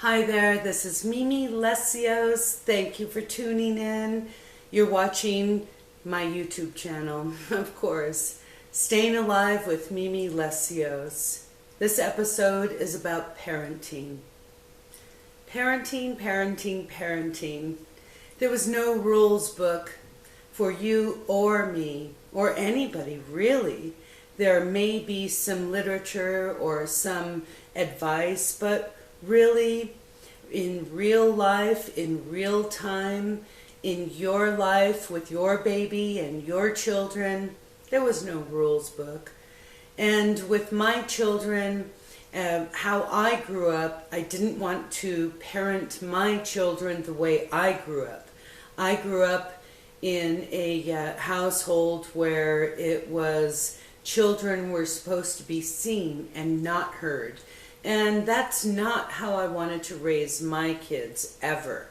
Hi there, this is Mimi Lesseos. Thank you for tuning in. You're watching my YouTube channel, of course, Staying Alive with Mimi Lesseos. This episode is about parenting. Parenting, parenting, parenting. There was no rules book for you or me, or anybody really. There may be some literature or some advice, but really, in real life, in real time, in your life with your baby and your children, there was no rules book. And with my children, how I grew up, I didn't want to parent my children the way I grew up. I grew up in a household where it was children were supposed to be seen and not heard. And that's not how I wanted to raise my kids, ever.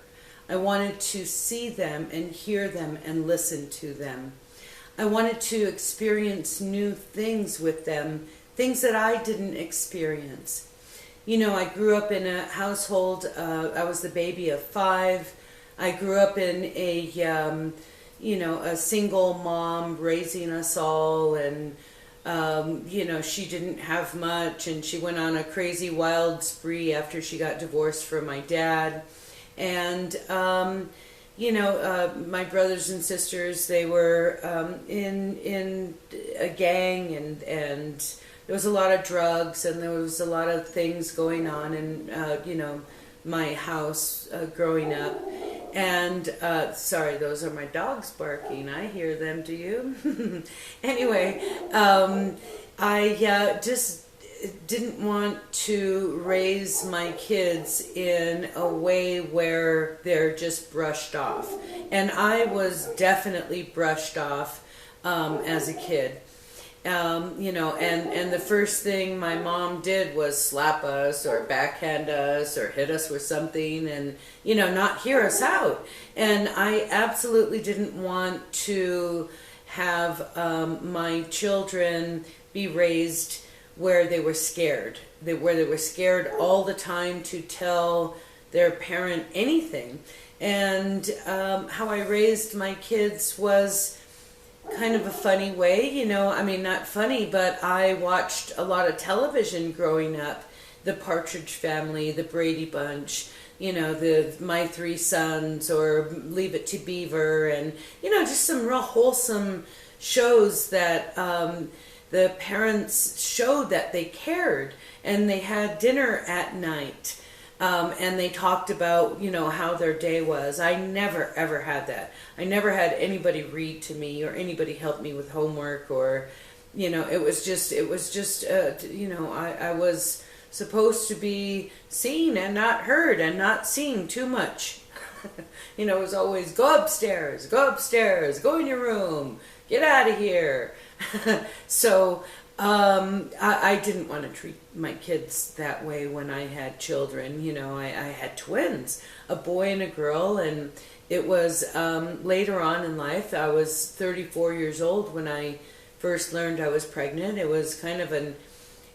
I wanted to see them and hear them and listen to them. I wanted to experience new things with them, things that I didn't experience. You know, I grew up in a household, I was the baby of 5. I grew up in a single mom raising us all, and she didn't have much, and she went on a crazy wild spree after she got divorced from my dad. And, my brothers and sisters, they were in a gang, and there was a lot of drugs, and there was a lot of things going on in, my house growing up. And, sorry, those are my dogs barking. I hear them, do you? Anyway, I just didn't want to raise my kids in a way where they're just brushed off. And I was definitely brushed off as a kid. And the first thing my mom did was slap us or backhand us or hit us with something and, not hear us out. And I absolutely didn't want to have my children be raised where they were scared, where they were scared all the time to tell their parent anything. And how I raised my kids was kind of a funny way, not funny, but I watched a lot of television growing up. The Partridge Family, the Brady Bunch, the My Three Sons, or Leave It to Beaver, and, just some real wholesome shows that the parents showed that they cared, and they had dinner at night. And they talked about, how their day was. I never, ever had that. I never had anybody read to me or anybody help me with homework, or, it was just, I was supposed to be seen and not heard and not seeing too much. It was always go upstairs, go in your room, get out of here. So, I didn't want to treat my kids that way when I had children. I had twins, a boy and a girl, and it was later on in life. I was 34 years old when I first learned I was pregnant. It was kind of an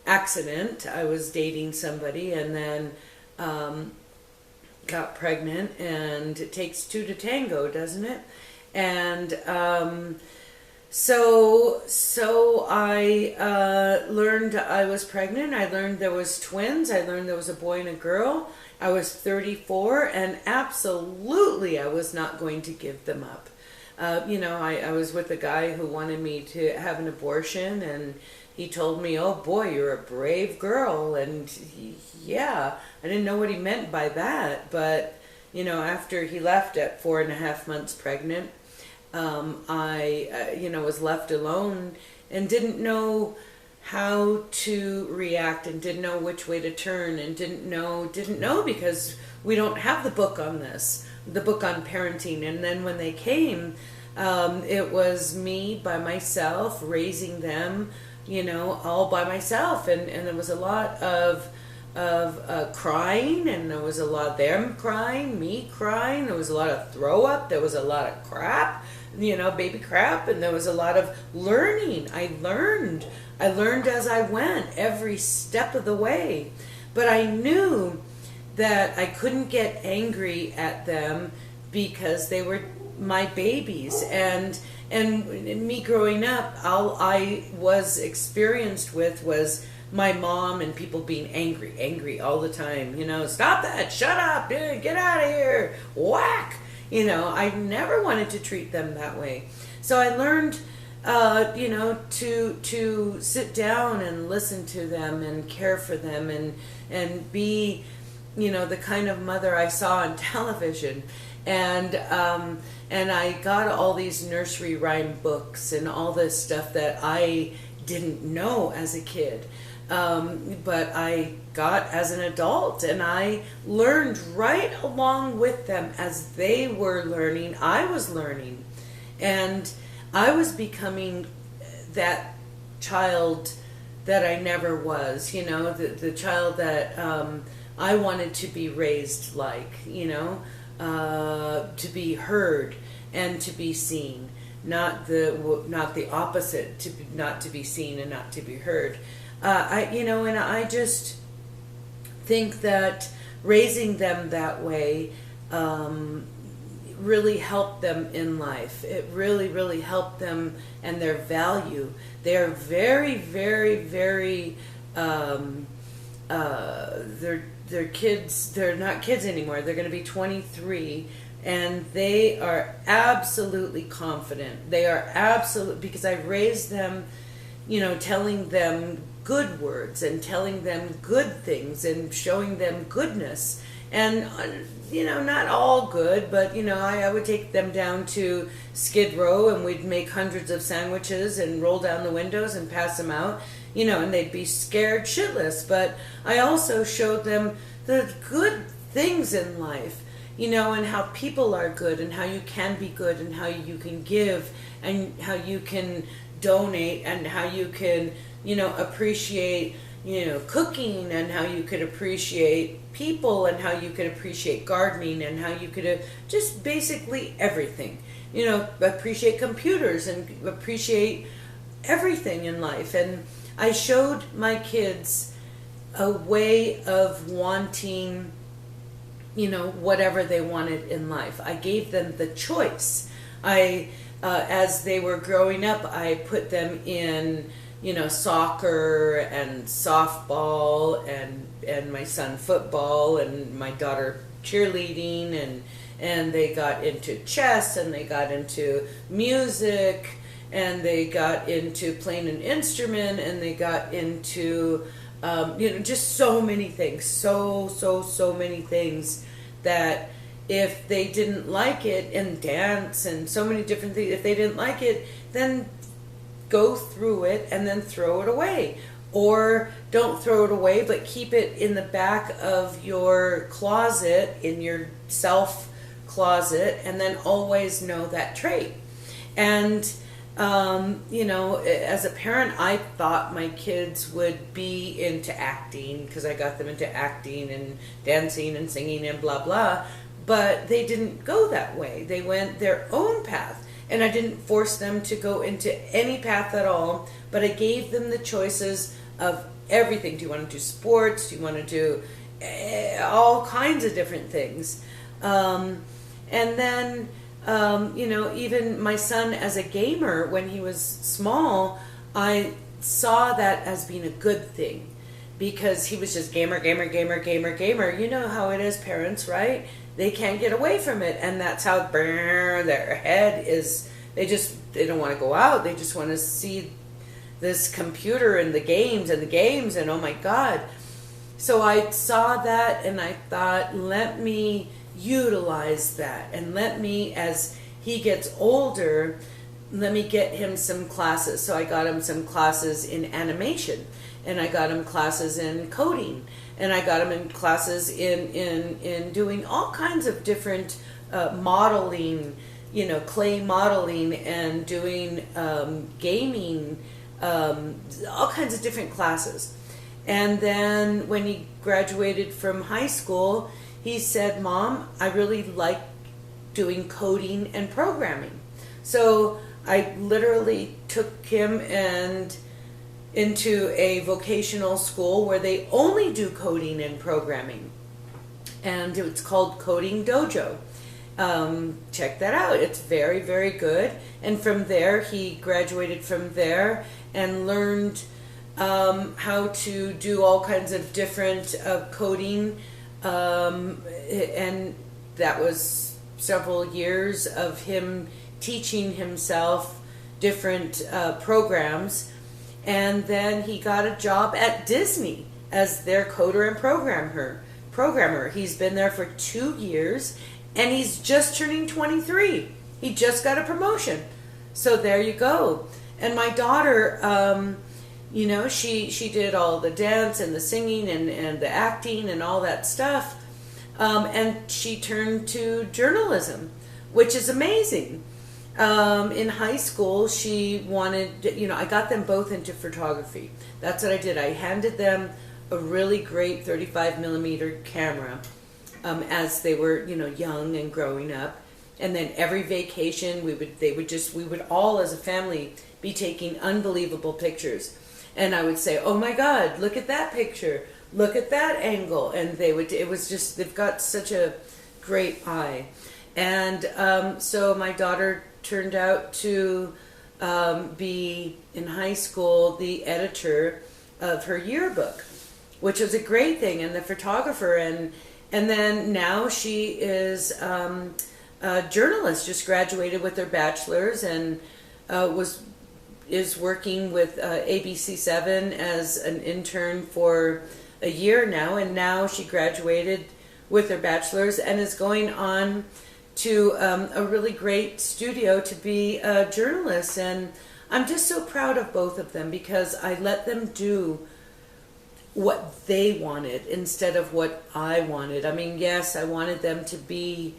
accident. I was dating somebody and then got pregnant, and it takes 2 to tango, doesn't it? And So I learned I was pregnant. I learned there was twins. I learned there was a boy and a girl. I was 34, and absolutely I was not going to give them up. I was with a guy who wanted me to have an abortion, and he told me, "Oh boy, you're a brave girl." And yeah, I didn't know what he meant by that. But, after he left at 4.5 months pregnant, I was left alone and didn't know how to react, and didn't know which way to turn, and didn't know because we don't have the book on this, the book on parenting. And then when they came, it was me by myself raising them, all by myself. And there was a lot of crying, and there was a lot of them crying, me crying. There was a lot of throw up. There was a lot of crap, baby crap. And there was a lot of learning. I learned as I went every step of the way. But I knew that I couldn't get angry at them because they were my babies. And me growing up, all I was experienced with was my mom and people being angry all the time. Stop that, shut up, dude, get out of here, whack. I never wanted to treat them that way. So I learned, to sit down and listen to them and care for them and be, the kind of mother I saw on television. And I got all these nursery rhyme books and all this stuff that I didn't know as a kid. But I got as an adult, and I learned right along with them. As they were learning, I was learning. And I was becoming that child that I never was, the child that I wanted to be raised like, to be heard and to be seen, not the opposite, not to be seen and not to be heard. And I just think that raising them that way really helped them in life. It really, really helped them and their value. They're very, very, very, they're kids. They're not kids anymore. They're going to be 23. And they are absolutely confident. They are because I raised them, telling them good words and telling them good things and showing them goodness. And, not all good, but, I would take them down to Skid Row and we'd make hundreds of sandwiches and roll down the windows and pass them out, and they'd be scared shitless. But I also showed them the good things in life, and how people are good and how you can be good and how you can give and how you can donate and how you can, appreciate, cooking and how you could appreciate people and how you could appreciate gardening and how you could just basically everything, appreciate computers and appreciate everything in life. And I showed my kids a way of wanting, whatever they wanted in life. I gave them the choice. As they were growing up, I put them in, soccer and softball and my son football and my daughter cheerleading and they got into chess and they got into music and they got into playing an instrument and they got into just so many things, so many things that if they didn't like it, and dance and so many different things, if they didn't like it, then go through it and then throw it away. Or don't throw it away, but keep it in the back of your closet, in your self closet, and then always know that trait. And as a parent, I thought my kids would be into acting because I got them into acting and dancing and singing and blah, blah. But they didn't go that way. They went their own path. And I didn't force them to go into any path at all. But I gave them the choices of everything. Do you want to do sports? Do you want to do all kinds of different things? And then... even my son as a gamer, when he was small, I saw that as being a good thing because he was just gamer. You know how it is, parents, right? They can't get away from it. And that's how their head is. They don't want to go out. They just want to see this computer and the games and oh my God. So I saw that and I thought, let me utilize that and let me, as he gets older, let me get him some classes. So I got him some classes in animation and I got him classes in coding and I got him in classes in doing all kinds of different modeling, clay modeling and doing gaming, all kinds of different classes. And then when he graduated from high school, he said, Mom, I really like doing coding and programming. So I literally took him into a vocational school where they only do coding and programming. and it's called Coding Dojo. Check that out. It's very, very good. And from there, he graduated from there and learned how to do all kinds of different coding, and that was several years of him teaching himself different programs. And then he got a job at Disney as their coder and programmer. He's been there for 2 years, and he's just turning 23. He just got a promotion. So there you go. And my daughter, she did all the dance and the singing and the acting and all that stuff. And she turned to journalism, which is amazing. In high school, she wanted, I got them both into photography. That's what I did. I handed them a really great 35 millimeter camera as they were, young and growing up. And then every vacation, we would all as a family be taking unbelievable pictures. And I would say, oh my God, look at that picture. Look at that angle. And they've got such a great eye. And so my daughter turned out to be, in high school, the editor of her yearbook, which was a great thing, and the photographer. And then now she is a journalist, just graduated with her bachelor's, and is working with ABC7 as an intern for a year now. And now she graduated with her bachelor's and is going on to a really great studio to be a journalist. And I'm just so proud of both of them, because I let them do what they wanted instead of what I wanted. I mean, yes, I wanted them to be,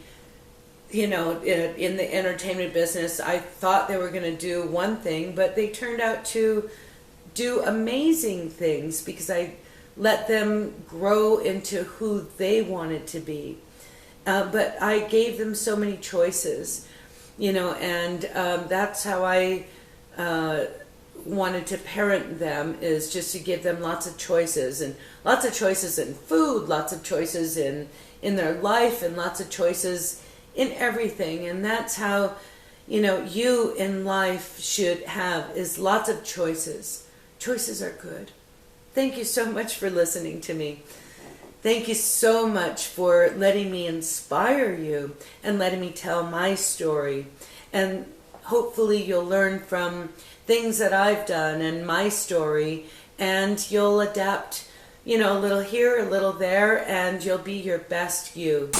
in the entertainment business. I thought they were going to do one thing, but they turned out to do amazing things because I let them grow into who they wanted to be. But I gave them so many choices, and that's how I wanted to parent them, is just to give them lots of choices, and lots of choices in food, lots of choices in their life, and lots of choices in everything. And that's how, you in life should have, is lots of choices. Choices are good. Thank you so much for listening to me. Thank you so much for letting me inspire you and letting me tell my story. And hopefully you'll learn from things that I've done and my story, and you'll adapt, a little here, a little there, and you'll be your best you.